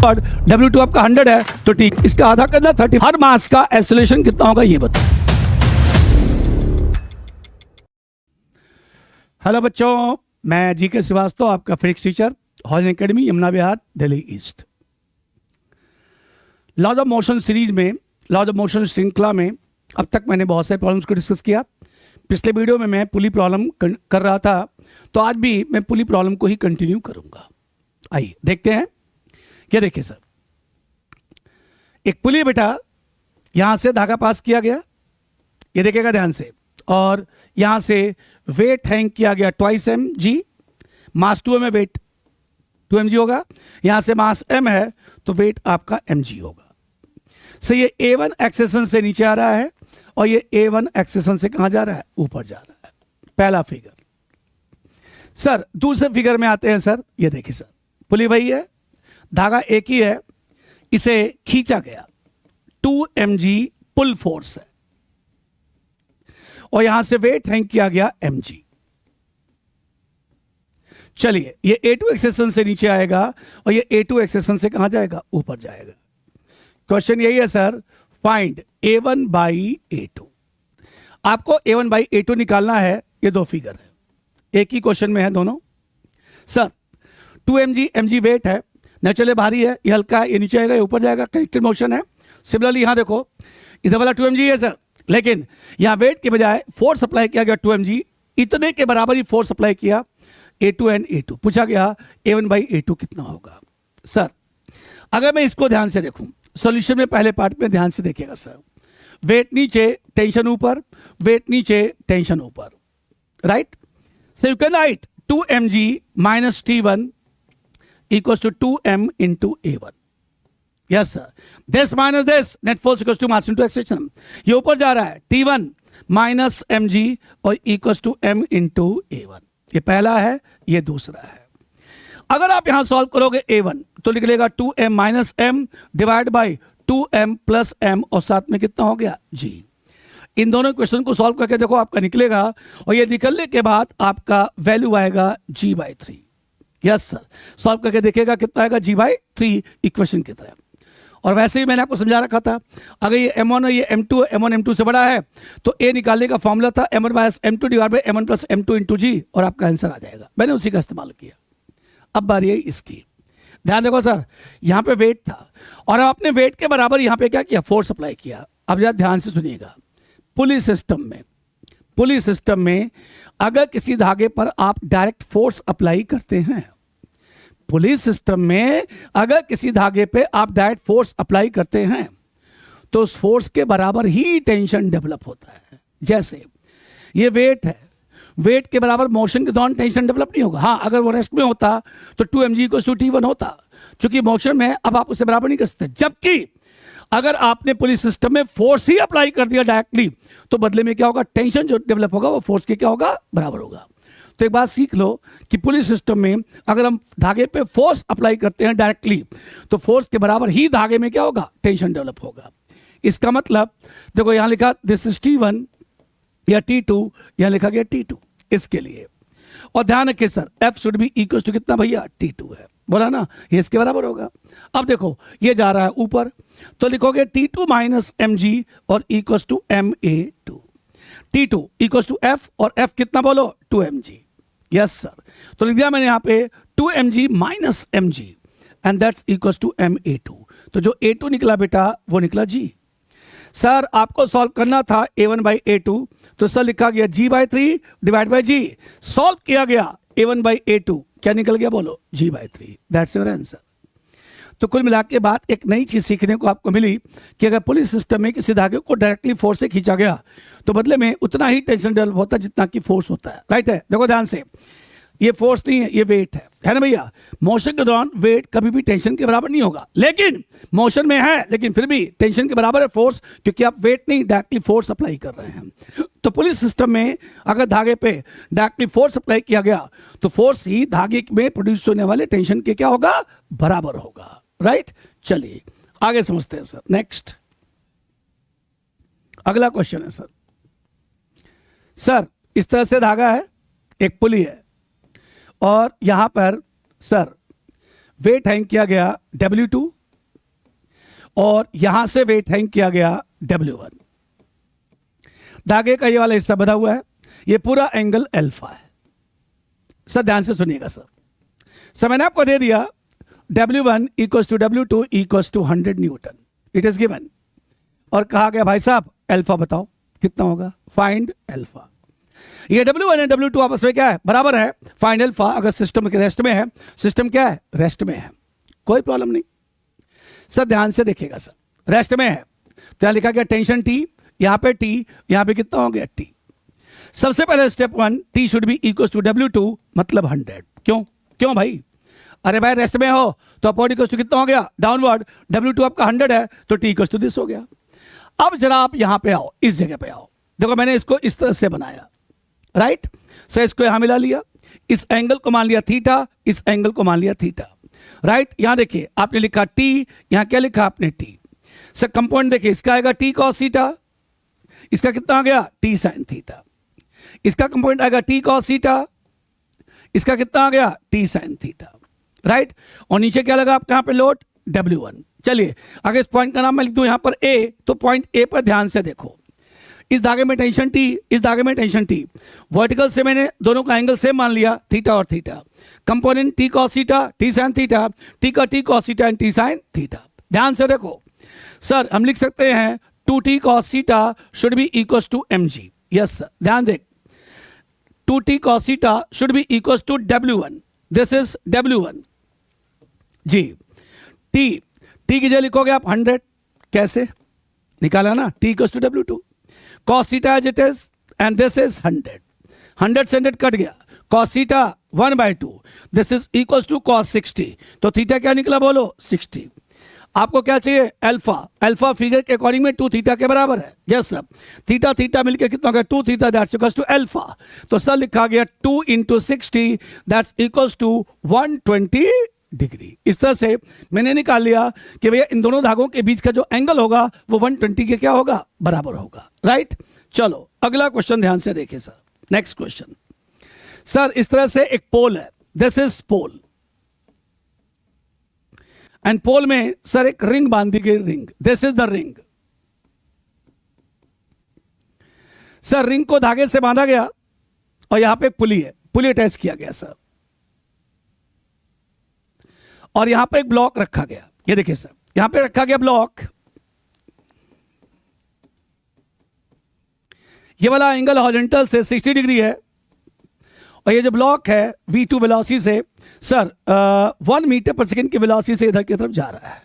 और W2 आपका 100 है तो ठीक, इसका आधा करना 30। हर मास का एक्सेलरेशन कितना होगा ये बताओ। हेलो बच्चों, मैं जीके श्रीवास्तव, आपका physics teacher, Hall Academy, Yamuna Vihar, Delhi east. Laws of motion series में, लॉज ऑफ मोशन श्रृंखला में अब तक मैंने बहुत सारे प्रॉब्लम्स को डिस्कस किया। पिछले वीडियो में मैं पुली प्रॉब्लम कर रहा था, तो आज भी मैं पुली प्रॉब्लम को ही कंटिन्यू करूंगा। आइए देखते हैं। क्या देखिए सर, एक पुली बेटा, यहां से धागा पास किया गया, ये देखिएगा ध्यान से, और यहां से वेट हैंग किया गया 2 mg, मास 2m है, वेट 2 mg होगा। यहां से मास m है तो वेट आपका mg होगा। सो ये A1 एक्सेसन से नीचे आ रहा है और ये A1 एक्सेसन से कहां जा रहा है, ऊपर जा रहा है। पहला फिगर। सर दूसरे फिगर में आते हैं। सर ये देखिए सर, पुली वही है, धागा एक ही है, इसे खींचा गया, 2 mg पुल फोर्स है, और यहां से वेट हैंग किया गया mg। चलिए, ये A2 एक्सेसन से नीचे आएगा और ये A2 एक्सेसन से कहां जाएगा, ऊपर जाएगा। क्वेश्चन यही है sir, find A1 by A2। आपको A1 बाई A2 निकालना है। ये दो फिगर है, एक ही क्वेश्चन में है दोनों। सर 2 mg वेट है, नेचुरली भारी है, ये हल्का है, ये नीचे आएगा, ये ऊपर जाएगा, कनेक्टेड मोशन है। सिमिलरली यहां देखो, इधर वाला 2 mg है सर, लेकिन यहां वेट के बजाय फोर्स अप्लाई किया गया 2 mg, इतने के बराबर ही फोर्स अप्लाई किया A2 एंड A2। पूछा गया A1 बाई A2 कितना होगा। सर अगर मैं इसको ध्यान से देखूं, सॉल्यूशन में पहले पार्ट में ध्यान से देखिएगा सर, वेट नीचे, टेंशन ऊपर, वेट नीचे, टेंशन ऊपर, right. So you can write 2 mg minus T1 equals to 2m into A1। Yes sir, this minus this, net force equals to mass into acceleration. ये ऊपर जा रहा है, T1 माइनस mg और equals to m into A1। ये पहला है, ये दूसरा है। अगर आप यहां सॉल्व करोगे A1 तो निकलेगा 2m minus m divide by 2m plus m, और साथ में कितना हो गया, g। इन दोनों क्वेश्चन को सॉल्व करके देखो, आपका निकलेगा, और ये निकलने के बाद आपका वैल्यू आएगा g/3। यस सर, सॉल्व करके देखिएगा कितना आएगा, g/3 इक्वेशन की तरह। और वैसे ही मैंने आपको समझा रखा था, अगर ये m1 और ये m2, m1 m2 से बड़ा है तो a निकालने का फॉर्मूला था m1 minus m2 divide by m1 plus m2 into g, और आपका आंसर आ जाएगा। मैंने उसी का इस्तेमाल किया। अब बारी है इसकी। ध्यान देखो सर, यहां पे वेट था और आपने वेट के बराबर यहां पे क्या किया, फोर्स अप्लाई किया। अब जरा ध्यान से सुनिएगा, पुली सिस्टम में अगर किसी धागे पर आप डायरेक्ट फोर्स अप्लाई करते हैं, पुलिस सिस्टम में अगर किसी धागे पे आप डायरेक्ट फोर्स अप्लाई करते हैं तो उस फोर्स के बराबर ही टेंशन डेवलप होता है। जैसे ये वेट है, वेट के बराबर मोशन के दौरान टेंशन डेवलप नहीं होगा। हाँ, अगर वो रेस्ट में होता तो 2 mg को T1 होता, चूंकि मोशन में अब आप उसे बराबर नहीं कर सकते। जबकि अगर आपने पुलिस सिस्टम में फोर्स ही अप्लाई कर दिया डायरेक्टली, तो बदले में क्या होगा, टेंशन जो डेवलप होगा वो फोर्स के क्या होगा, बराबर होगा। तो एक बात सीख लो कि पुलिस सिस्टम में अगर हम धागे पे फोर्स अप्लाई करते हैं डायरेक्टली, तो फोर्स के बराबर ही धागे में क्या होगा, टेंशन डेवलप होगा। इसका मतलब देखो, यहां लिखा दिस इज T1 या T2, यहां लिखा गया T2 इसके लिए। और ध्यान रखिए sir, F should be equal to कितना भैया, T2 है, बोला ना, ये इसके बराबर होगा। अब देखो ये जा रहा है ऊपर, तो लिखोगे T2 माइनस mg और equals to ma2। T2 equals to F, और F कितना बोलो, 2 mg। यस सर, तो लिख दिया मैंने यहां पे 2 mg minus mg and that's equals to ma2। तो जो A2 निकला बेटा वो निकला g। सर आपको सॉल्व करना था A1 बाई A2, तो सर लिखा गया g/3 divide by g। Solve किया गया A1 बाई A2, क्या निकल गया बोलो, g/3। That's your answer. तो कुल मिला के बाद एक नई चीज सीखने को आपको मिली कि अगर पुलिस सिस्टम में किसी धागे को डायरेक्टली फोर्स से खींचा गया तो बदले में उतना ही टेंशन डेवलप होता है जितना कि फोर्स होता है। राइट है, देखो ध्यान से, ये फोर्स नहीं है, ये वेट है ना भैया। मोशन के दौरान वेट कभी भी टेंशन के बराबर नहीं होगा, लेकिन मोशन में है, लेकिन फिर भी टेंशन के बराबर है फोर्स, क्योंकि आप वेट नहीं डायरेक्टली फोर्स अप्लाई कर रहे हैं। तो पुलिस सिस्टम में अगर धागे पे डायरेक्टली फोर्स अप्लाई किया गया तो फोर्स ही धागे में प्रोड्यूस होने वाले टेंशन के क्या होगा, बराबर होगा। राइट, चलिए आगे समझते हैं सर। नेक्स्ट अगला क्वेश्चन है सर। सर इस तरह से धागा है, एक पुली है, और यहां पर सर वेट हैंग किया गया W2 और यहां से वेट हैंग किया गया W1। धागे का ये वाला हिस्सा बंधा हुआ है, ये पूरा एंगल अल्फा है। सर ध्यान से सुनिएगा सर मैंने आपको दे दिया W1 equals to W2 equals to 100 newton, it is given. और कहा गया भाई साहब अल्फा बताओ कितना होगा, फाइंड अल्फा। ये W1 और W2 आपस में क्या है, बराबर है। Find alpha. अगर सिस्टम के रेस्ट में है, सिस्टम क्या है, रेस्ट में है, कोई प्रॉब्लम नहीं। सर ध्यान से देखिएगा सर, रेस्ट में है तो यहां लिखा गया टेंशन T, यहां पे T, यहां पे कितना हो गया T। सबसे पहले step 1, T should be equal to W2 मतलब 100। क्यों भाई, अरे भाई रेस्ट में हो तो अपवर्ड इक्वल टू कितना हो गया, डाउनवर्ड। W2 आपका 100 है तो T इक्वल टू दिस हो गया। अब जरा आप यहां पे आओ, इस जगह पे आओ, देखो मैंने इसको इस तरह से बनाया, राइट। सर इसको यहां मिला लिया, इस एंगल को मान लिया थीटा, इस एंगल को मान लिया थीटा, राइट। यहां देखिए आपने लिखा T, यहां क्या लिखा आपने T। सर कंपाउंड देखिए, इसका आएगा T cos थीटा, इसका कितना आ गया T sin थीटा। इसका कंपाउंड आएगा T cos थीटा, इसका कितना आ गया T sin थीटा, राइट। और नीचे क्या लगा आपका यहां पे लोड W1। चलिए अगर इस पॉइंट का नाम मैं लिख दूं यहां पर A, तो पॉइंट A पर ध्यान से देखो, इस धागे में टेंशन T, इस धागे में टेंशन T। वर्टिकल से मैंने दोनों का एंगल सेम मान लिया, थीटा और theta. Component T cos theta, T sin theta, T का T cos theta and T sin theta. ध्यान से देखो सर, हम लिख सकते हैं 2T cos theta should be equals to mg। Yes sir, ध्यान देख, 2T cos theta should be equals to W1, this is W1 जी। T की जगह लिखोगे आप 100, कैसे निकाला ना, T equals to W2, cos theta as it is and this is 100, 100 से 100 कट गया, cos theta 1/2, this is equals to cos 60, तो थीटा क्या निकला बोलो 60। आपको क्या चाहिए अल्फा, अल्फा फिगर के अकॉर्डिंग में 2 थीटा के बराबर है। यस सर, थीटा थीटा मिलकर कितना हो गया 2 theta, that's equals to alpha. तो सर लिखा गया 2 × 60 दैट्स इक्वल्स टू 120 डिग्री। इस तरह से मैंने निकाल लिया कि भैया इन दोनों धागों के बीच का जो एंगल होगा वो 120 के क्या होगा, बराबर होगा, राइट। चलो अगला क्वेश्चन ध्यान से देखिए सर, नेक्स्ट क्वेश्चन। सर इस तरह से एक पोल है, this is pole, and pole में सर एक रिंग बांधी गई, ring, this is the ring. Sir ring को धागे से बांधा गया और यहां पे एक पुली है, पुली अटैच किया गया सर, और यहां पे एक ब्लॉक रखा गया। ये देखिए सर, यहां पे रखा गया ब्लॉक, ये वाला एंगल हॉरिजॉन्टल से 60 डिग्री है, और ये जो ब्लॉक है v2 वेलोसिटी से सर 1 मीटर पर सेकेंड की वेलोसिटी से इधर की तरफ जा रहा है।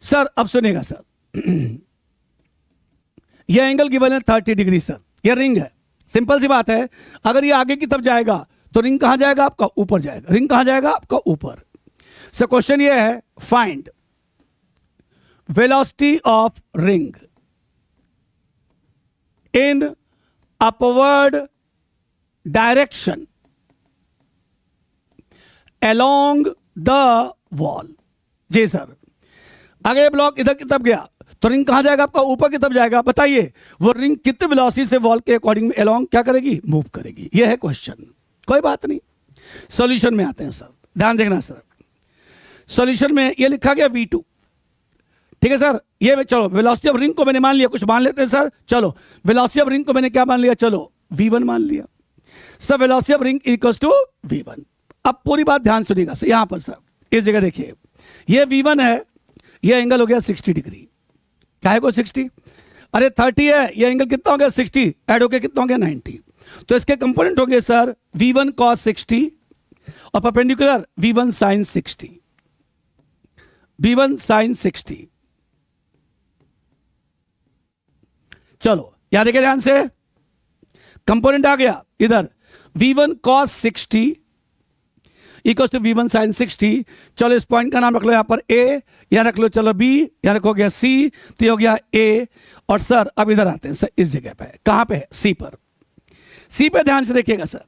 सर अब सुनिएगा सर, ये एंगल गिवन है 30 डिग्री सर, ये रिंग है, सिंपल सी बात है। अगर ये आगे की तरफ जाएगा तो रिंग कहां जाएगा आपका, ऊपर जाएगा, रिंग कहां जाएगा आपका ऊपर। सर क्वेश्चन ये है, find velocity of ring in upward direction along the wall। जी सर, अगर ब्लॉक इधर की तरफ गया तो रिंग कहां जाएगा आपका, ऊपर की तरफ जाएगा। बताइए वो रिंग कितने वेलोसिटी से वॉल के अकॉर्डिंग में along क्या करेगी, मूव करेगी। यह है क्वेश्चन, कोई बात नहीं। सॉल्यूशन में आते हैं सर, ध्यान देखना सर। सॉल्यूशन में ये लिखा गया v2, ठीक है सर। ये चलो वेलोसिटी ऑफ रिंग को मैंने मान लिया, कुछ मान लेते हैं सर। चलो वेलोसिटी ऑफ रिंग को मैंने क्या मान लिया, चलो v1 मान लिया sir. Velocity of ring equals to v1। अब पूरी बात ध्यान सुनिएगा सर, यहां पर सर इस जगह देखिए, ये v1 है, ये एंगल हो गया 60 डिग्री, काहे को 60, अरे 30 है, ये एंगल कितना हो गया 60, ऐड होके कितना हो गया 90। तो इसके कंपोनेंट होंगे सर v1 cos 60 और perpendicular v1 sin 60, v1 sin 60। चलो यहां देखिए ध्यान से, कंपोनेंट आ गया इधर v1 cos 60 equal to v1 sin 60। चलो इस पॉइंट का नाम रख लो यहां पर A, यहां रख लो चलो B, यहां रखो गया C, तो ये हो गया A। और सर अब इधर आते हैं सर, इस जगह पे कहां पे है, C पर। C पे ध्यान से देखिएगा सर,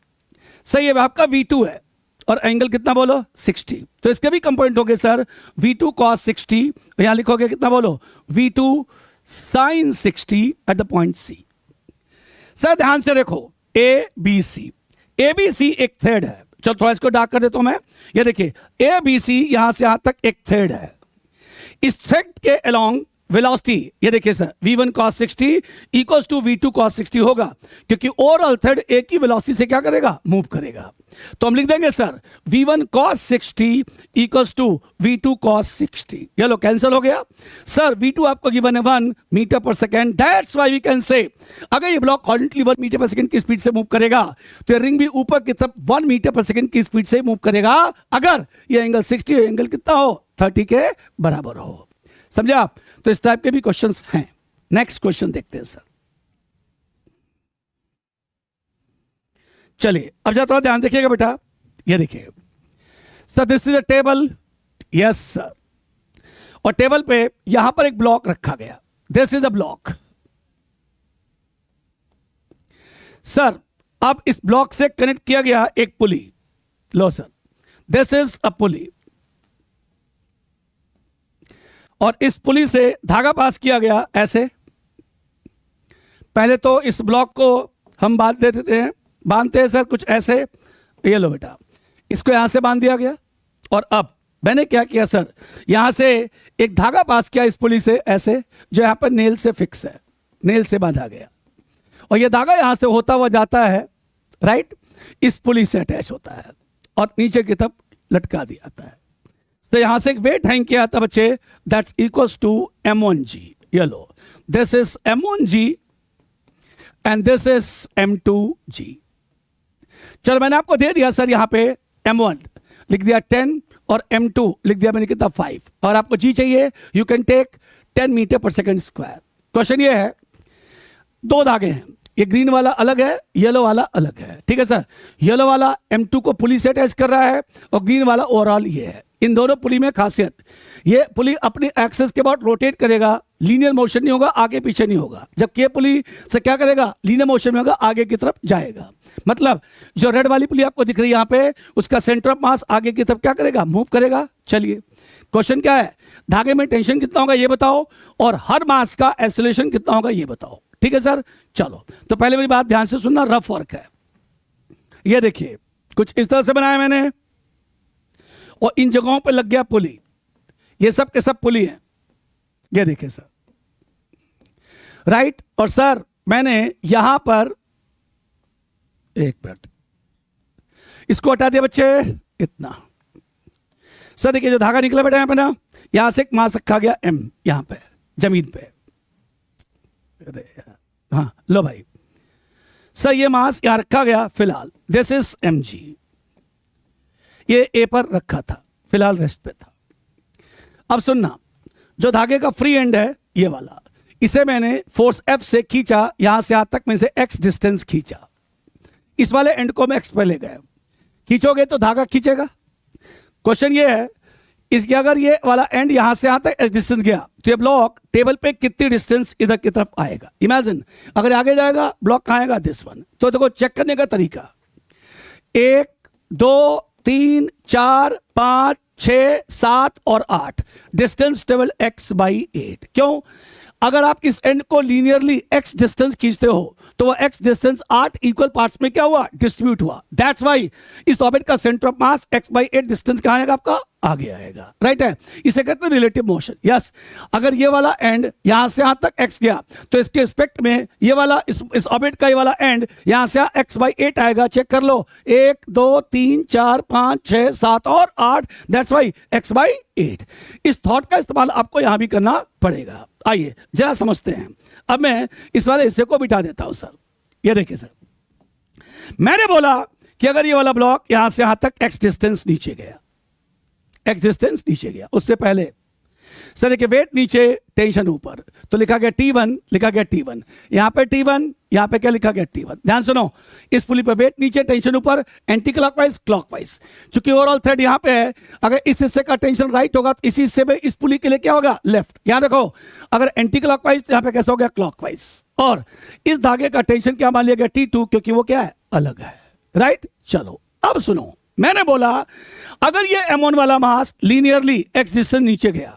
सही है आपका v2 है और एंगल कितना बोलो 60, तो इसके भी कंपोनेंट हो गए सर v2 cos 60, यहां लिखोगे कितना बोलो v2 sin 60 at the point C। Sir ध्यान से देखो ABC, ABC एक थ्रेड है, चलो थोड़ा इसको डार्क कर देता हूं मैं। ये देखिए ABC यहां से यहां तक एक थ्रेड है, इस थ्रेड के अलोंग वेलोसिटी, ये देखिए sir, v1 cos 60 equals to v2 cos 60 होगा, क्योंकि ओवरऑल थ्रेड एक ही वेलोसिटी से क्या करेगा, मूव करेगा। तो हम लिख देंगे sir v1 cos 60 equals to v2 cos 60। ये लो कैंसिल हो गया सर। v2 आपको गिवन है 1 मीटर पर second, that's why we can say अगर ये ब्लॉक कॉन्स्टेंटली 1 मीटर पर सेकेंड की स्पीड से मूव करेगा तो ये रिंग भी ऊपर की तरफ 1 मीटर पर सेकेंड की स्पीड से मूव करेगा, अगर ये एंगल 60 हो, एंगल कितना हो, 30 के बराबर हो। समझे आप? तो इस टाइप के भी क्वेश्चंस हैं। नेक्स्ट क्वेश्चन देखते हैं सर। चलिए अब जरा थोड़ा ध्यान देखिएगा बेटा, ये देखिए sir, this is a table, yes sir, और टेबल पे यहां पर एक ब्लॉक रखा गया, this is a block sir. अब इस ब्लॉक से कनेक्ट किया गया एक पुली, लो सर, दिस इज अ पुली, और इस पुली से धागा पास किया गया ऐसे। पहले तो इस ब्लॉक को हम बांधते हैं सर कुछ ऐसे, ये लो बेटा, इसको यहां से बांध दिया गया, और अब मैंने क्या किया सर, यहां से एक धागा पास किया इस पुली से ऐसे, जो यहां पर नेल से फिक्स है, नेल से बांधा गया, और ये धागा यहां से होता हुआ जाता है राइट, इस पुली से अटैच होता है और नीचे की तरफ लटका दिया जाता है। तो यहां से एक वेट हैंग किया था बच्चे, दैट्स इक्वल्स टू m1g। ये लो, this is m1g and this is m2g। चलो मैंने आपको दे दिया सर, यहां पे m1 लिख दिया 10 और m2 लिख दिया मैंने कितना 5, और आपको g चाहिए, यू कैन टेक 10 मीटर पर सेकेंड स्क्वायर। क्वेश्चन ये है, दो धागे हैं, ये ग्रीन वाला अलग है, येलो वाला अलग है, ठीक है सर। येलो वाला m2 को पुली से अटैच कर रहा है और ग्रीन वाला ओवरऑल ये है। इन दोनों पुली में खासियत, ये पुली अपनी एक्सिस के बाद रोटेट करेगा, लीनियर मोशन नहीं होगा, आगे पीछे नहीं होगा, जबकि ये पुली से क्या करेगा, लीनियर मोशन में होगा, आगे की तरफ जाएगा। मतलब जो रेड वाली पुली आपको दिख रही है यहाँ पे, उसका सेंटर ऑफ मास आगे की तरफ क्या करेगा, मूव करेगा। चलिए क्वेश्चन क्या है, धागे में टेंशन कितना होगा ये बताओ, और हर मास का एक्सेलरेशन कितना होगा ये बताओ, ठीक है सर। चलो तो पहले मेरी बात ध्यान से सुनना, रफ वर्क है, ये देखिए कुछ इस तरह से बनाया मैंने, और इन जगहों पे लग गया पुली, ये सब के सब पुली हैं, ये देखिए सर राइट। और सर मैंने यहां पर, एक मिनट, इसको हटा दिया बच्चे, इतना सर देखिए जो धागा निकला बेटा यहां पे ना, यहां से एक मास रखा गया m यहां पे जमीन पे, हाँ लो भाई सर, ये मास यहां रखा गया फिलहाल, दिस इज mg, ये ए पर रखा था, फिलहाल रेस्ट पे था। अब सुनना, जो धागे का फ्री एंड है ये वाला, इसे मैंने फोर्स F से खींचा, यहां से यहां तक मैं इसे x डिस्टेंस खींचा, इस वाले एंड को मैं x पे ले गया, खींचोगे तो धागा खींचेगा। क्वेश्चन ये है, इसके अगर ये वाला एंड यहां से यहां तक x डिस्टेंस गया तो ये ब्लॉक टेबल पे कितनी डिस्टेंस इधर की तरफ आएगा। इमेजिन अगर आगे जाएगा ब्लॉक कहां आएगा, दिस वन। तो देखो चेक करने का तरीका, 1 2 3 4 5 6 7 और 8, डिस्टेंस टेबल x/8। क्यों? अगर आप इस एंड को लीनियरली x डिस्टेंस खींचते हो तो वो x डिस्टेंस 8 इक्वल पार्ट्स में क्या हुआ, डिस्ट्रीब्यूट हुआ। दैट्स व्हाई इस ऑर्बिट का centre of mass x/8 distance कहां आएगा, आपका आगे आएगा, राइट है। इसे कहते हैं रिलेटिव मोशन। यस, अगर ये वाला एंड यहां से यहां तक x गया तो इसके रिस्पेक्ट में ये वाला इस ऑर्बिट का ये वाला एंड यहां से x/8 आएगा। चेक कर लो, 1 2 3 4 5 6 7 और 8, दैट्स व्हाई x/8। इस थॉट का इस्तेमाल आपको यहां भी करना पड़ेगा। आइए जरा समझते हैं। अब मैं इस वाले हिस्से को बिठा देता हूं सर। ये देखिए सर, मैंने बोला कि अगर ये वाला ब्लॉक यहां से यहां तक x डिस्टेंस नीचे गया, x डिस्टेंस नीचे गया, उससे पहले सर देखिए वेट नीचे टेंशन ऊपर, तो लिखा गया T1, लिखा गया T1, यहां पे T1, यहां पे क्या लिखा गया T1। ध्यान सुनो, इस पुली पर वेट नीचे टेंशन ऊपर, एंटी क्लॉकवाइज क्लॉकवाइज। चूंकि ओवरऑल थ्रेड यहां पे है, अगर इस हिस्से का टेंशन राइट होगा तो इसी हिस्से में इस पुली के लिए क्या होगा, लेफ्ट। यहां देखो, अगर एंटी क्लॉकवाइज तो यहां पे कैसा हो गया, क्लॉकवाइज। और इस धागे का टेंशन क्या मान लिया गया, T2, क्योंकि वो क्या है, अलग है, राइट। चलो अब सुनो, मैंने बोला अगर ये m1 वाला मास लीनियरली x डिस्टेंस नीचे गया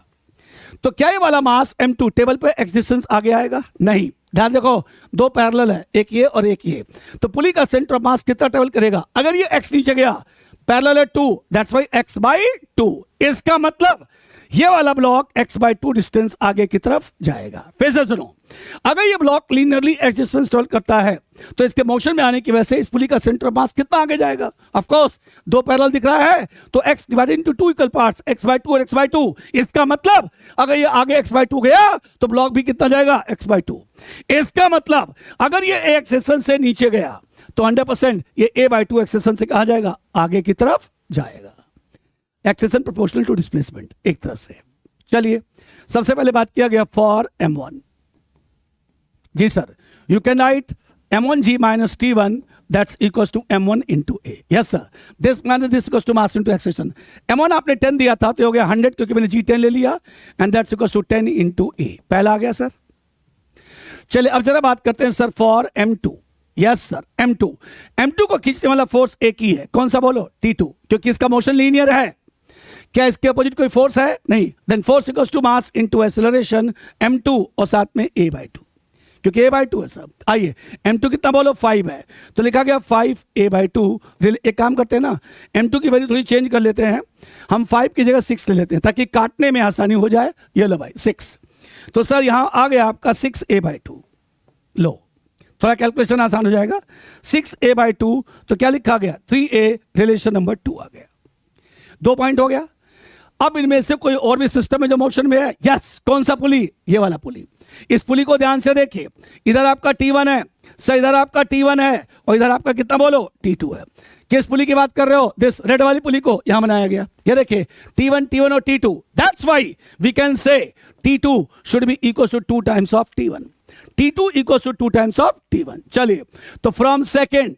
तो क्या ये वाला मास m2 टेबल पे x डिस्टेंस आगे आएगा, नहीं। ध्यान देखो, दो पैरेलल है, एक ये और एक ये, तो पुली का सेंटर ऑफ मास कितना ट्रेवल करेगा। अगर ये x नीचे गया, पैरेलल है 2, दैट्स वाई x/2। इसका मतलब ये वाला ब्लॉक x/2 डिस्टेंस आगे की तरफ जाएगा। फिर से सुनो, अगर ये block linearly x distance travel करता है तो इसके मोशन में आने की वजह से इस पुली का सेंटर ऑफ मास कितना आगे जाएगा? ऑफ कोर्स 2 पैरेलल दिख रहा है तो x divided into 2 equal parts, x/2 और x/2। इसका मतलब अगर ये आगे x/2 गया तो ब्लॉक भी कितना जाएगा? x/2। इसका मतलब अगर ये a एक्सेशन से नीचे गया तो 100% ये a/2 एक्सेशन से कहां जाएगा? आगे की तरफ जाएगा। एक्सेशन प्रोपोर्शनल टू डिस्प्लेसमेंट एक तरह से। चलिए सबसे पहले बात किया गया फॉर m1। जी sir, you can write m1g minus t1 that's equals to m1 into a। yes sir, this minus this equals to mass into acceleration। m1 आपने 10 दिया था तो हो गया 100 क्योंकि मैंने g10 ले लिया and that's equals to 10 into a। पहला आ गया सर। चलिए अब जरा बात करते हैं sir for m2। Yes sir, m2 को खींचने वाला फोर्स एक ही है, कौन सा बोलो? t2, क्योंकि इसका मोशन लीनियर है। क्या इसके अपोजिट कोई फोर्स है? नहीं। Then force equals to mass into acceleration m2 और साथ में a/2, क्योंकि a/2 है सर। आइए m2 कितना बोलो? 5 है तो लिखा गया 5a/2। एक काम करते हैं ना, m2 की वैल्यू थोड़ी चेंज कर लेते हैं, हम 5 की जगह 6 ले लेते हैं ताकि काटने में आसानी हो जाए। ये लो भाई 6, तो सर यहां आ गया आपका 6a/2। लो थोड़ा कैलकुलेशन आसान हो जाएगा। 6a/2 तो क्या लिखा गया? 3a रिलेशन नंबर 2 आ गया। 2 पॉइंट हो गया। अब इनमें से कोई और भी सिस्टम है जो मोशन में है? यस। कौन सा पुली? ये वाला पुली। इस पुली को ध्यान से देखिए, इधर आपका T1 है सर, इधर आपका T1 है और इधर आपका कितना बोलो? T2 है। किस पुली की बात कर रहे हो? दिस रेड वाली पुली को यहां बनाया गया। ये देखिए T1 और T2, that's why we can say T2 should be equal to 2 times of T1, T2 equals to 2 times of T1। चलिए तो फ्रॉम सेकेंड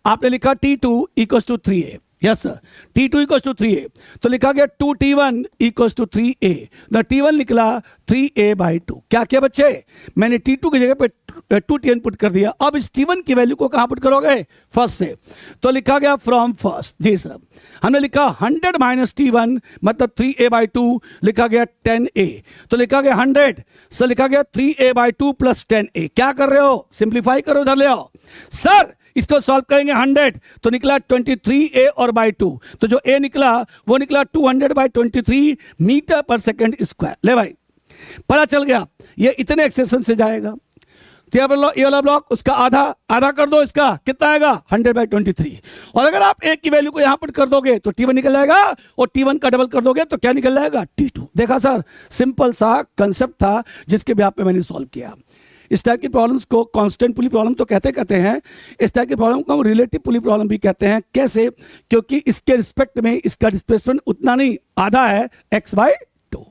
आपने लिखा T2 equals to 3a। Yes sir, T2 equals to 3a तो लिखा गया 2T1 equals to 3a। The T1 निकला 3a/2। क्या किया बच्चे? मैंने T2 की जगह पे 2T1 पुट कर दिया। अब इस T1 की वैल्यू को कहां पुट करोगे? फर्स्ट से। तो लिखा गया फ्रॉम फर्स्ट। जी सर, हमने लिखा 100 माइनस T1 मतलब 3a/2, लिखा गया 10a तो लिखा गया 100। सर लिखा गया 3a/2 प्लस 10a। क्या कर रहे हो? सिंप्लीफाई करो, उधर ले आओ। सर इसको सॉल्व करेंगे 100 तो निकला 23a और बाई 2, तो जो a निकला वो निकला 200/23 मीटर पर सेकंड स्क्वायर। ले भाई पता चल गया ये इतने एक्सेशन से जाएगा। तो ये वाला ब्लॉक उसका आधा कर दो, इसका कितना आएगा? 100/23। और अगर आप a की वैल्यू को यहां पर कर दोगे तो T1 निकल जाएगा और T1 का डबल कर दोगे तो क्या निकल जाएगा? T2। देखा सर, सिंपल सा कंसेप्ट था जिसके बेस पे मैंने सॉल्व किया। इस टाइप की प्रॉब्लम्स को कांस्टेंट पुली प्रॉब्लम तो कहते हैं, इस टाइप की प्रॉब्लम को रिलेटिव पुली प्रॉब्लम भी कहते हैं। कैसे? क्योंकि इसके रिस्पेक्ट में इसका डिस्प्लेसमेंट उतना नहीं, आधा है x/2।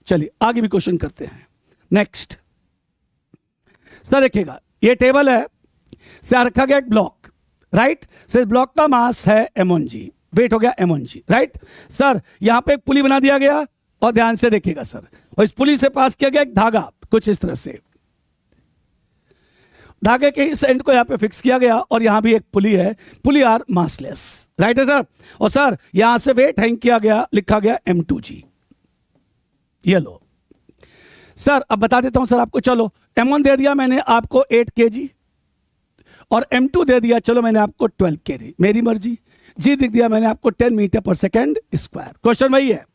चलिए आगे भी क्वेश्चन करते हैं। नेक्स्ट सर देखिएगा, ये टेबल है, से रखा गया एक ब्लॉक, राइट। से ब्लॉक का मास है m1g, वेट हो गया m1g, राइट। सर यहां पे एक पुली बना दिया गया और ध्यान से देखिएगा सर, और इस पुली से पास किया गया एक धागा कुछ इस तरह से, धागे के इस एंड को यहां पे फिक्स किया गया और यहां भी एक पुली है, पुली आर मासलेस, राइट है सर। और सर यहां से वेट हैंग किया गया, लिखा गया m2g। ये लो सर, अब बता देता हूं सर आपको। चलो m1 दे दिया मैंने आपको 8 kg और m2 दे दिया चलो मैंने आपको 12 kg, मेरी मर्जी। जी दिख दिया मैंने आपको 10 मीटर पर सेकेंड स्क्वायर। क्वेश्चन वही है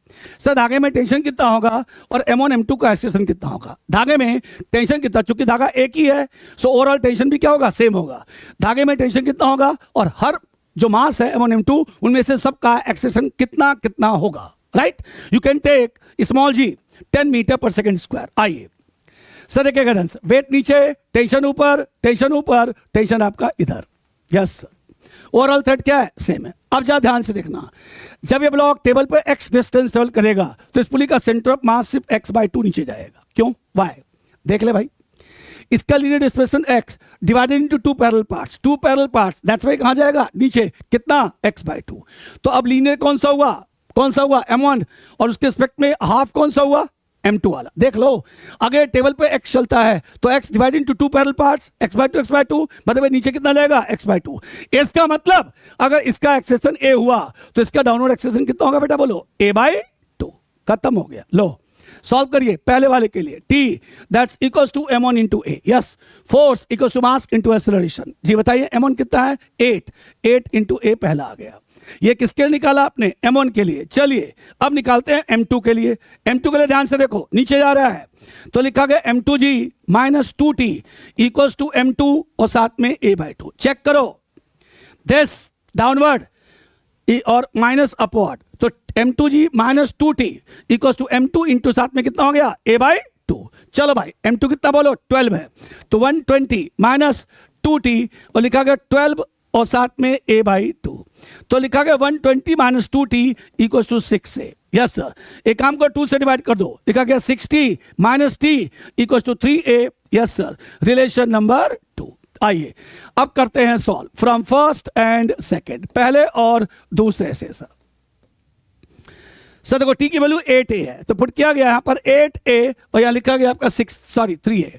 सर, धागे में टेंशन कितना होगा और m1 m2 का एक्सेलरेशन कितना होगा। धागे में टेंशन कितना, चूंकि धागा एक ही है सो ओवरऑल टेंशन भी क्या होगा? सेम होगा। धागे में टेंशन कितना होगा और हर जो मास है m1 m2 उनमें से सबका एक्सेलरेशन कितना कितना होगा, right. You can take small g 10 metre पर सेकेंड स्क्वायर। आइए सर देखिएगा ध्यान से, वेट नीचे, टेंशन ऊपर, टेंशन ऊपर, टेंशन आपका इधर। यस सर, ओवरऑल थ्रेड क्या है? सेम है। अब जा ध्यान से देखना, जब ये ब्लॉक टेबल पर x डिस्टेंस ट्रेवल करेगा तो इस पुली का सेंटर ऑफ मास सिर्फ x/2 नीचे जाएगा। क्यों? y देख ले भाई, इसका linear displacement x divided into 2 parallel parts, 2 parallel parts, that's why कहां जाएगा? नीचे। कितना? x/2। तो अब लीनियर कौन सा हुआ? m1, और उसके रिस्पेक्ट में हाफ कौन सा हुआ? m2 वाला। देख लो, अगर टेबल पे x चलता है तो x divided into 2 parallel parts, x/2 मतलब नीचे कितना जाएगा? x/2। इसका मतलब अगर इसका एक्सेशन a हुआ तो इसका डाउनवर्ड एक्सेशन कितना होगा बेटा? बोलो a/2। खत्म हो गया। लो सॉल्व करिए पहले वाले के लिए। t that's equals to m1 into a। Yes, force equals to mass into acceleration. जी बताइए m1 कितना है? 8 इंटू a पहला आ गया। ये किसके लिए निकाला आपने? M1 के लिए। चलिए अब निकालते हैं M2 के लिए। M2 के लिए ध्यान से देखो, नीचे जा रहा है तो लिखा गया M2G minus 2T equals to M2 और साथ में A/2। चेक करो, दिस डाउनवर्ड और माइनस अपवर्ड, तो M2G minus 2T equals to M2 into साथ में कितना हो गया? A/2। चलो भाई M2 कितना बोलो? 12 है, तो 120 माइनस 2T और लिखा गया 12 और साथ में A/2, तो लिखा गया 120 minus 2T equal to 6A। Yes sir, एक काम को 2 से डिवाइड कर दो, लिखा गया 60 minus T equal to 3A। Yes sir, relation number 2। आइए अब करते हैं solve from first and second, पहले और दूसरे से। सर देखो T की वैल्यू 8A है, तो पुट किया गया यहां पर 8A और यहां लिखा गया आपका 3A,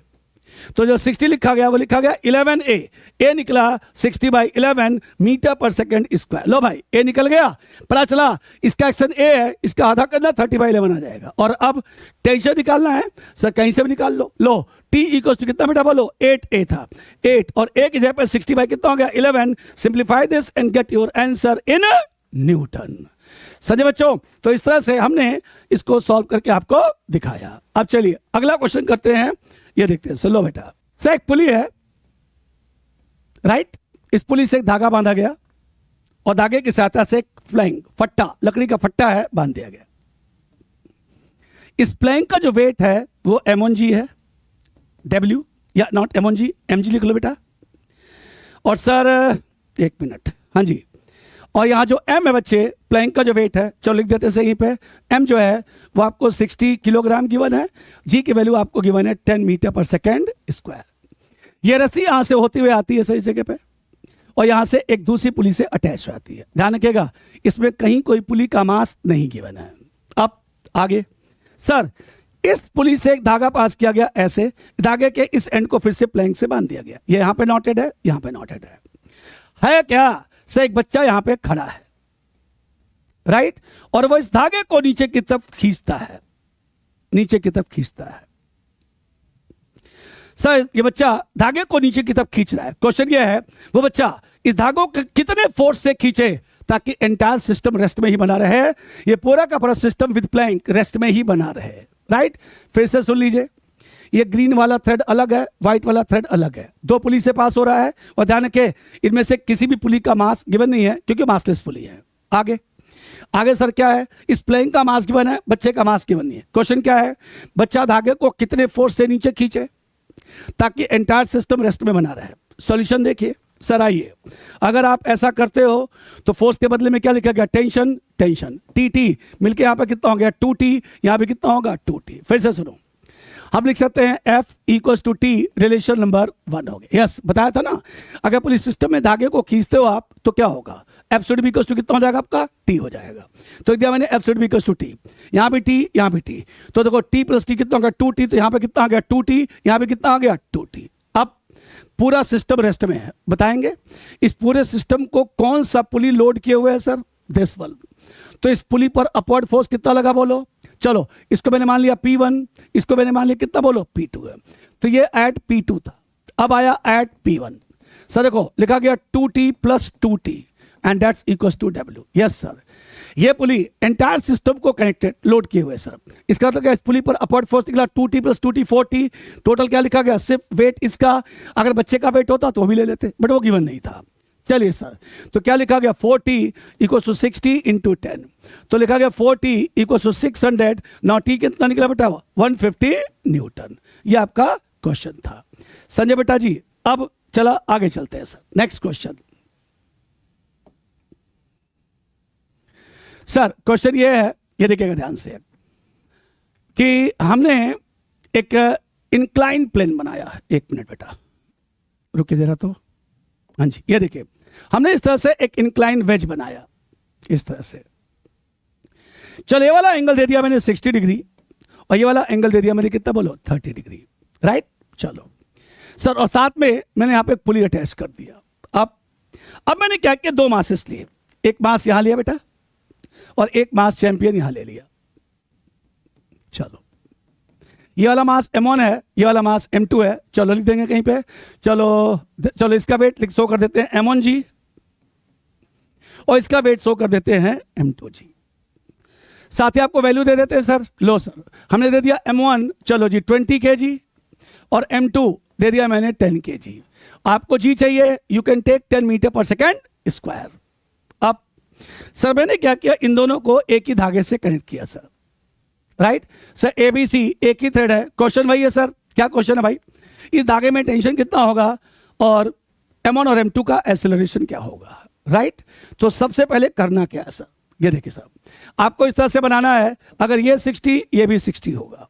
तो जो 60 लिखा गया वो लिखा गया 11A। A निकला 60/11 मीटर पर सेकंड स्क्वायर। लो भाई A निकल गया, पता चला इसका एक्शन A है, इसका आधा करना 30/11 आ जाएगा। और अब टेंशन निकालना है सर, कहीं से भी निकाल लो। लो T इक्वल टू कितना बेटा बोलो? 8A था, 8 और A की जगह पर 60 कितना हो गया? 11। Simplify this and get your answer in newton. समझे बच्चों? तो इस तरह से हमने इसको सॉल्व करके आपको दिखाया। अब चलिए अगला क्वेश्चन करते हैं, ये देखते हैं। चलो बेटा, से एक पुली है, राइट? इस पुली से एक धागा बांधा गया और धागे की सहायता से एक प्लैंक, फट्टा, लकड़ी का फट्टा है, बांध दिया गया। इस प्लैंक का जो वेट है वो M1G है, W या नॉट M1G, mg लिख लो बेटा। और सर एक मिनट, हाँ जी, और यहां जो M है बच्चे, प्लैंक का जो वेट है, चलो लिख देते हैं सही पे। M जो है वो आपको 60 किलोग्राम गिवन है, G की वैल्यू आपको गिवन है 10 मीटर पर सेकेंड स्क्वायर। ये रस्सी यहां से होती हुई आती है सही जगह पे और यहां से एक दूसरी पुली से अटैच हो जाती है। ध्यान रखिएगा, इसमें कहीं कोई पुली का मास नहीं गिवन है। अब आगे सर, इस पुली से एक धागा पास किया गया, ऐसे धागे के इस एंड को फिर से प्लैंक से बांध दिया गया। ये यहां पे नॉटेड है, यहां पे नॉटेड है क्या? से एक बच्चा यहां पे खड़ा है, राइट? और वो इस धागे को नीचे की तरफ खींचता है, नीचे की तरफ खींचता है। सर ये बच्चा धागे को नीचे की तरफ खींच रहा है। क्वेश्चन ये है, वो बच्चा इस धागों को कितने फोर्स से खींचे ताकि एंटायर सिस्टम रेस्ट में ही बना रहे? ये पूरा का पूरा सिस्टम विद प्लैंक रेस्ट में ही बना रहे, राइट? फिर से सुन लीजिए, ये ग्रीन वाला थ्रेड अलग है, व्हाइट वाला थ्रेड अलग है, दो पुली से पास हो रहा है और ध्यान रखें इनमें से किसी भी पुली का मास गिवन नहीं है क्योंकि मासलेस पुली है। आगे आगे सर क्या है? इस प्लैंक का मास गिवन है, बच्चे का मास गिवन नहीं है। क्वेश्चन क्या है? बच्चा धागे को कितने फोर्स से नीचे खींचे ताकि एंटायर सिस्टम रेस्ट में बना रहे? सॉल्यूशन देखिए सर, आइए, अगर आप ऐसा करते हो तो फोर्स के बदले में क्या लिखा गया? टेंशन, टेंशन, टी मिलके यहां पर कितना हो गया? 2T, यहां पे कितना होगा? 2T। फिर से सुनो, हम लिख सकते हैं F equals to T, relation number 1 हो गया। यस, बताया था ना, अगर पुलिस सिस्टम में धागे को खींचते हो आप तो क्या होगा? F should be equals to कितना हो जाएगा आपका? T हो जाएगा। तो दिया मैंने F should be equals to T, यहाँ भी T, यहाँ भी T, तो देखो T प्लस T कितना हो गया? 2T, तो यहाँ पे कितना आ गया? 2T, यहाँ पे कितना आ गया? 2T। अब पूरा सिस्टम रेस्ट में है, बताएंगे इस पूरे सिस्टम को कौन सा पुली लोड किए हुए है सर? This one. तो इस पुली पर अपवर्ड फोर्स कितना लगा बोलो? चलो इसको मैंने मान लिया P1, इसको मैंने मान लिया कितना बोलो? P2 है, तो ये एट P2 था, अब आया एट P1। सर देखो लिखा गया 2T plus 2T and that's equals to W। Yes sir, ये पुली एंटायर सिस्टम को कनेक्टेड लोड किए हुए सर। इसका मतलब क्या? इस पुली पर अपवर्ड फोर्स निकला 2T plus 2T 4T। Total क्या लिखा गया? सिर्फ वेट इसका, अगर बच्चे का वेट होता तो वो भी ले लेते, बट वो गिवन नहीं था। चलिए सर, तो क्या लिखा गया? 4T इक्वल टू 60 इंटू 10, तो लिखा गया 4T equal to 600। Now T कितना निकला बेटा? 150 न्यूटन। ये आपका क्वेश्चन था संजय बेटा जी। अब चला आगे चलते हैं sir, next question. Sir question ये है, ये देखिएगा ध्यान से, कि हमने एक इंक्लाइन प्लेन बनाया है। एक मिनट बेटा रुकिए जरा, तो हाँ जी, ये देखिए हमने इस तरह से एक इंक्लाइन वेज बनाया, इस तरह से। चलो ये वाला एंगल दे दिया मैंने 60 डिग्री और ये वाला एंगल दे दिया मैंने कितना बोलो? 30 डिग्री, राइट? चलो सर, और साथ में मैंने यहां पे एक पुली अटैच कर दिया। अब मैंने क्या किया? दो मासेस लिए, एक मास यहां लिया बेटा और एक मास चैंपियन यहां ले लिया। चलो ये वाला मास M1 है, ये वाला मास M2 है। चलो लिख देंगे कहीं पे, चलो इसका वेट लिख शो कर देते हैं M1G और इसका वेट शो कर देते हैं m2g। साथ ही आपको वैल्यू दे देते हैं सर, लो सर हमने दे दिया m1 चलो जी 20 kg और m2 दे दिया मैंने 10 kg। आपको जी चाहिए, यू कैन टेक 10 मीटर पर सेकेंड स्क्वायर। अब सर मैंने क्या किया, इन दोनों को एक ही धागे से कनेक्ट किया सर, राइट सर। ABC एक ही थ्रेड है। क्वेश्चन वही है सर, क्या क्वेश्चन है भाई, इस धागे में टेंशन कितना होगा और m1 और m2 का एक्सेलरेशन क्या होगा, राइट। तो सबसे पहले करना क्या है सर, ये देखिए सर, आपको इस तरह से बनाना है, अगर ये 60 ये भी 60 होगा,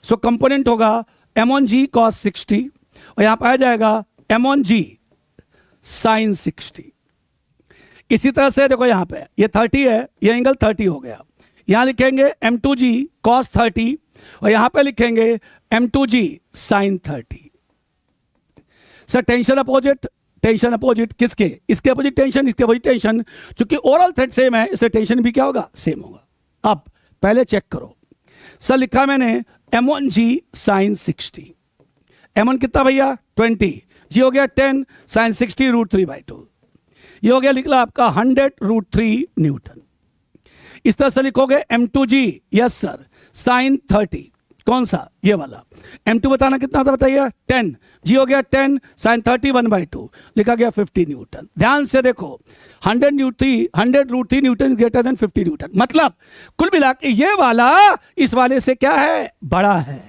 सो कंपोनेंट होगा m1g cos 60 और यहां पर आ जाएगा m1g sin 60। इसी तरह से देखो यहां पे ये 30 है, ये एंगल 30 हो गया, यहां लिखेंगे m2g cos 30 और यहां पे लिखेंगे m2g sin 30। Sir tension opposite, tension opposite किसके, इसके अपोजिट टेंशन, इसके अपोजिट टेंशन, चूंकि ओवरऑल थ्रेड सेम है इसलिए टेंशन भी क्या होगा, सेम होगा। अब पहले चेक करो सर, लिखा मैंने m1g sin 60, m1 कितना भैया 20, जी हो गया 10 sin 60 √3/2, ये हो गया निकला आपका 100 √3 न्यूटन। इस तरह से लिखोगे m2g, यस सर, sin 30, कौन सा, ये वाला। m2 बताना कितना था बताइए 10, जी हो गया 10 sin 30 1/2, लिखा गया 50 न्यूटन। ध्यान से देखो 100 √3 न्यूटन ग्रेटर देन 50 न्यूटन, मतलब कुल मिला के ये वाला इस वाले से क्या है, बड़ा है।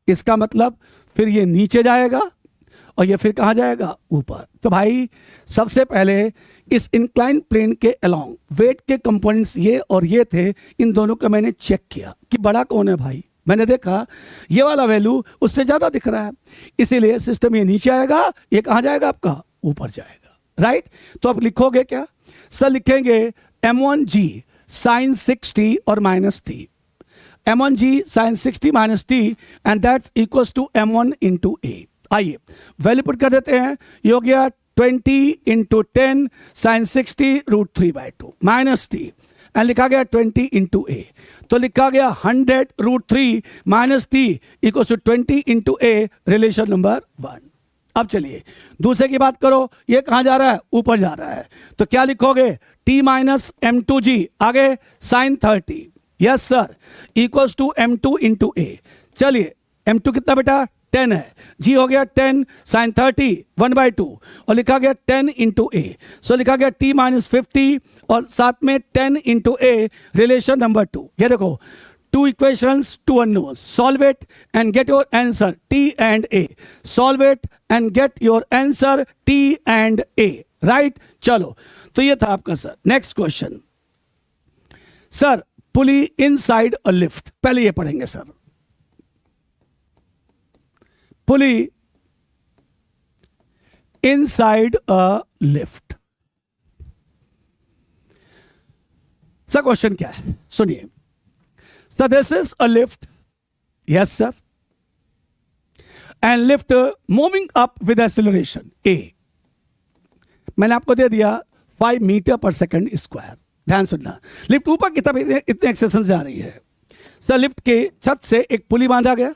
इसका मतलब फिर ये नीचे जाएगा और ये फिर कहां जाएगा, ऊपर। तो भाई सबसे पहले इस इंक्लाइन प्लेन के अलोंग वेट के कंपोनेंट्स ये और ये थे, इन दोनों का मैंने चेक किया कि बड़ा कौन है भाई। मैंने देखा ये वाला वैल्यू उससे ज्यादा दिख रहा है, इसीलिए सिस्टम ये नीचे आएगा, ये कहां जाएगा आपका, ऊपर जाएगा, राइट। तो अब लिखोगे क्या सर, लिखेंगे m1g sin 60 और -t, m1g sin 60 - t and that's equals to m1 into a। आइए वैल्यू पुट कर देते हैं, ये हो गया 20 into 10 sin 60 √3/2 -t एंड लिखा गया 20 into a, तो लिखा गया 100 √3 - t equals to 20 into a, relation number 1। अब चलिए दूसरे की बात करो, ये कहां जा रहा है, ऊपर जा रहा है, तो क्या लिखोगे t - m2g, आगे sin 30, yes sir, equals to m2 into a। चलिए m2 कितना बेटा 10 है, जी हो गया 10 sin 30 1/2 और लिखा गया 10 into a, सो लिखा गया t - 50 और साथ में 10 into a, रिलेशन नंबर 2। ये देखो 2 equations 2 unknowns, solve it and get your answer t and a, solve it and get your answer t and a, right। चलो तो ये था आपका sir. Next question sir, pulley inside a lift, पहले ये पढ़ेंगे sir, pulley inside a lift. Sir question क्या है सुनिए sir, this is a lift, yes sir, and lift moving up with acceleration a, मैंने आपको दे दिया 5 मीटर पर सेकंड स्क्वायर। ध्यान सुनना, लिफ्ट ऊपर की तरफ इतने एक्सेशन से आ रही है सर, लिफ्ट के छत से एक पुली बांधा गया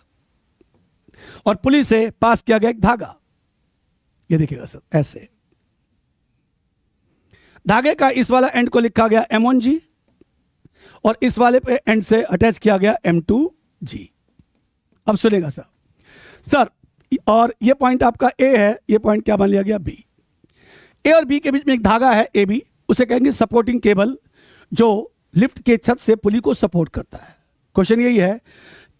और पुली से पास किया गया एक धागा, ये देखिएगा सर ऐसे, धागे का इस वाला एंड को लिखा गया m1g और इस वाले पे एंड से अटैच किया गया m2g। अब सुनेगा सर, सर और ये पॉइंट आपका a है, ये पॉइंट क्या मान लिया गया b, a और b के बीच में एक धागा है ab, उसे कहेंगे सपोर्टिंग केबल, जो लिफ्ट के छत से पुली को सपोर्ट करता है। क्वेश्चन यही है,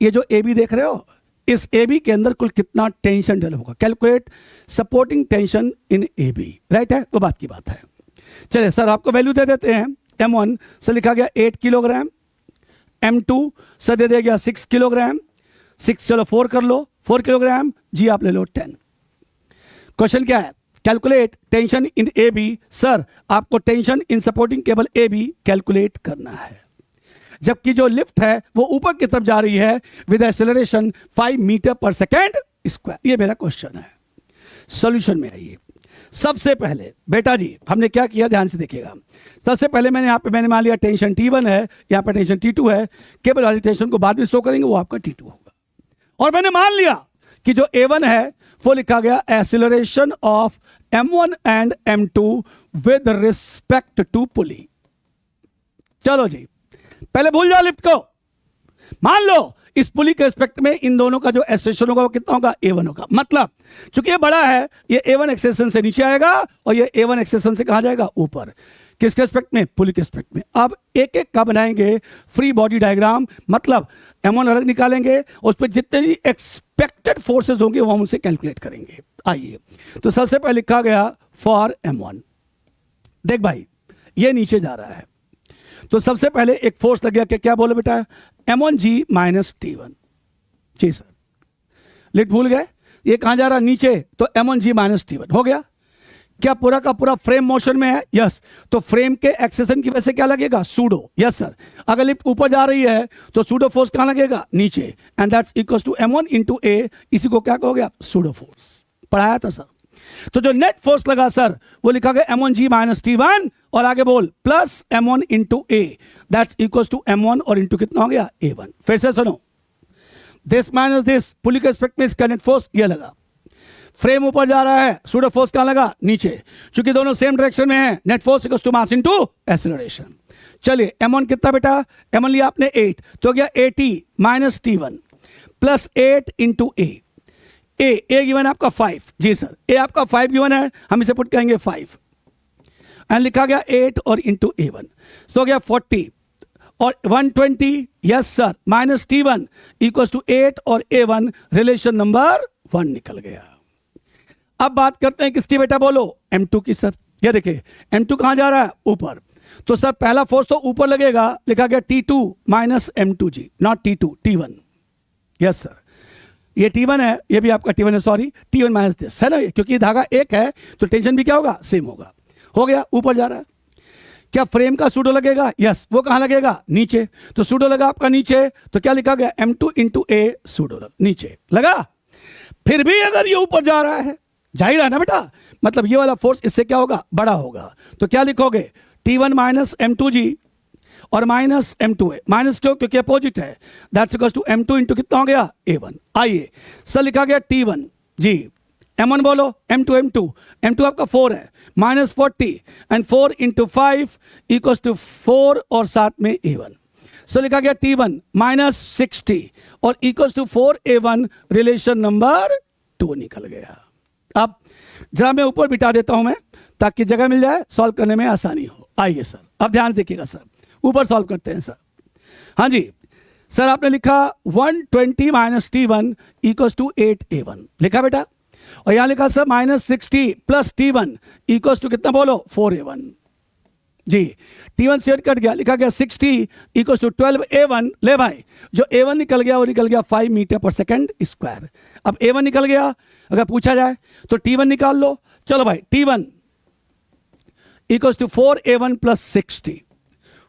ये जो AB देख रहे हो, इस AB के अंदर कुल कितना टेंशन डेवलप होगा, calculate supporting tension in AB, right है, वो बात की बात है। चलिए सर आपको वैल्यू दे देते हैं, m1 से लिखा गया 8 किलोग्राम, m2 से दे दिया गया 6 किलोग्राम, 6 चलो 4 कर लो, 4 किलोग्राम, जी आप ले लो 10। क्वेश्चन क्या है, calculate tension in AB। Sir आपको tension in supporting cable AB calculate करना है, जबकि जो लिफ्ट है वो ऊपर की तरफ जा रही है विद एक्सेलरेशन 5 मीटर पर सेकेंड स्क्वायर। ये मेरा क्वेश्चन है, सॉल्यूशन में आइए। सबसे पहले बेटा जी हमने क्या किया, ध्यान से देखिएगा। सबसे पहले मैंने मान लिया टेंशन T1 है, यहाँ पर टेंशन T2 है, केबल वाली टेंशन को बाद में शो करेंगे, वो आपका T2 होगा। और मैंने मान लिया कि जो A1 है वो लिखा गया acceleration of M1 and M2 with respect to pulley. चलो जी, पहले भूल जाओ लिफ्ट को, मान लो इस पुली के रिस्पेक्ट में इन दोनों का जो एक्सेलेरेशन होगा वो कितना होगा, A1 होगा। मतलब चूंकि ये बड़ा है, ये A1 एक्सेलेरेशन से नीचे आएगा और ये A1 एक्सेलेरेशन से कहां जाएगा, ऊपर। किसके रिस्पेक्ट में, पुली के रिस्पेक्ट में। अब एक एक का बनाएंगे फ्री बॉडी डायग्राम, मतलब M1 अलग निकालेंगे, उस पर जितने भी एक्सपेक्टेड फोर्सेस होंगे वो हम उनसे कैलकुलेट करेंगे। आइए, तो सबसे पहले लिखा गया फॉर M1। देख भाई, ये नीचे जा रहा है, तो सबसे पहले एक फोर्स लग गया कि क्या बोले बेटा, M1G माइनस T1। जी सर, लिट भूल गए, ये कहां जा रहा है, नीचे, तो M1G माइनस T1 हो गया। क्या पूरा का पूरा फ्रेम मोशन में है, यस, तो फ्रेम के एक्सेशन की वजह से क्या लगेगा, सूडो। यस सर, अगर लिफ्ट ऊपर जा रही है तो सूडो फोर्स कहां लगेगा, नीचे, and that's equal to M1 into A, इसी को क्या कहोगे आप, सूडो फोर्स। पढ़ाया था सर। तो जो नेट फोर्स लगा सर वो लिखा गया M1G माइनस T1, और आगे बोल plus M1 into A, that's equal to M1 और इंटू कितना हो गया, A1। फिर से सुनो, दिस माइनस दिस, पुली के रिस्पेक्ट में इसका नेट फोर्स ये लगा, फ्रेम ऊपर जा रहा है, सूडो फोर्स कहां लगा, नीचे, चूंकि दोनों सेम डायरेक्शन में है, net force equal to mass into acceleration. चलिए M1 कितना बेटा, M1 लिया आपने 8, तो गया 80 minus T1 plus 8 into A given है आपका 5। जी सर, A आपका 5 गिवन है, हम इसे पुट करेंगे 5, एंड लिखा गया 8 और इंटू A1, तो गया 40 और 120, yes sir, minus T1 equal to 8 और A1, रिलेशन नंबर 1 निकल गया। अब बात करते हैं किसकी बेटा, बोलो, M2 की। सर ये देखिए, M2 कहां जा रहा है, ऊपर, तो सर पहला फोर्स तो ऊपर लगेगा, लिखा गया T2 minus M2G, not T2, T1। Yes sir, ये T1 है, ये भी आपका T1 है, सॉरी, T1 माइनस दिस है ना, क्योंकि ये धागा एक है तो टेंशन भी क्या होगा, सेम होगा। हो गया, ऊपर जा रहा है। क्या फ्रेम का सूडो लगेगा, यस, वो कहां लगेगा, नीचे, तो सूडो लगा आपका नीचे, तो क्या लिखा गया, M2 इंटू A, सूडो नीचे लगा। फिर भी अगर ये ऊपर जा रहा है, जाहिर है ना बेटा, मतलब ये वाला फोर्स इससे क्या होगा, बड़ा होगा, तो क्या लिखोगे, T1 माइनस M2G और माइनस M2A, माइनस क्यों, क्योंकि अपोजिट है, that's equal to M2 into कितना हो गया, A1। आइए सर, लिखा गया T1 जी, M1 बोलो, M2 आपका 4 है, minus 40 and 4 into 5 equal to 4 और साथ में A1। सो लिखा गया T1 माइनस 60 और equal to 4A1, relation number 2 निकल गया। अब जरा मैं ऊपर बिठा देता हूं मैं, ताकि जगह मिल जाए, सॉल्व करने में आसानी हो। आइए सर, अब ध्यान देखिएगा सर, ऊपर सॉल्व करते हैं सर। हाँ जी सर, आपने लिखा 120 minus T1 equal to 8A1 लिखा बेटा, और यहां लिखा sir minus 60 plus T1 equal to कितना बोलो, 4A1। जी, T1 से कट गया, लिखा गया 60 इक्वल टू 12A1। ले भाई, जो A1 निकल गया वो निकल गया 5 मीटर पर सेकंड स्क्वायर। अब A1 निकल गया, अगर पूछा जाए तो T1 निकाल लो। चलो भाई, T1 equal to 4A1 plus 60,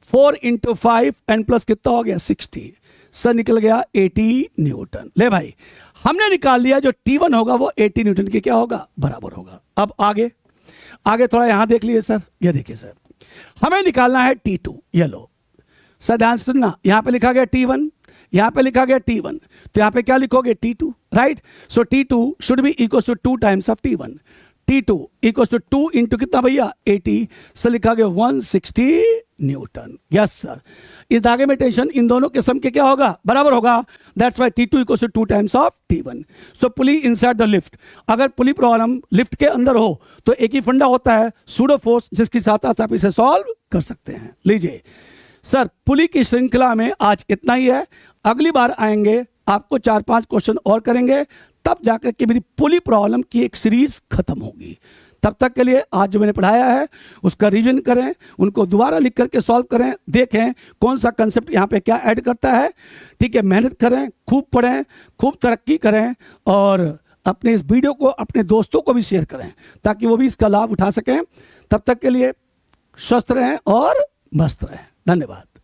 4 into 5 and plus कितना हो गया, 60, सर निकल गया 80 न्यूटन। ले भाई, हमने निकाल लिया जो T1 होगा वो 80 न्यूटन के क्या होगा, बराबर होगा। अब आगे थोड़ा यहां देख लिए सर, ये देखिए सर, हमें निकालना है T2। ये लो सर, ध्यान सुनना, यहां पे लिखा गया T1, यहां पे लिखा गया T1, तो यहां पे क्या लिखोगे, T2, right. So T2 should be equal to 2 times of T1। T2 equal to 2 into कितना भैया, 80, सर लिखा गया 160 न्यूटन। यस सर, इस धागे में टेंशन इन दोनों के सम के क्या होगा, बराबर होगा, that's why T2 equal to 2 times of T1। So pulley inside the lift, अगर पुली प्रॉब्लम लिफ्ट के अंदर हो तो एक ही फंडा होता है, सूडो फोर्स, जिसकी साथ आप इसे सॉल्व कर सकते हैं। लीजिए सर, पुली की श्रृंखला में आज इतना ही है, अगली बार आएंगे आपको 4-5 क्वेश्चन और करेंगे, तब जाकर के मेरी पुली प्रॉब्लम की एक सीरीज खत्म होगी। तब तक के लिए आज जो मैंने पढ़ाया है उसका रिवीजन करें, उनको दोबारा लिख करके सॉल्व करें, देखें कौन सा कंसेप्ट यहाँ पे क्या ऐड करता है। ठीक है, मेहनत करें, खूब पढ़ें, खूब तरक्की करें, और अपने इस वीडियो को अपने दोस्तों को भी शेयर करें ताकि वो भी इसका लाभ उठा सकें। तब तक के लिए स्वस्थ रहें और मस्त रहें। धन्यवाद।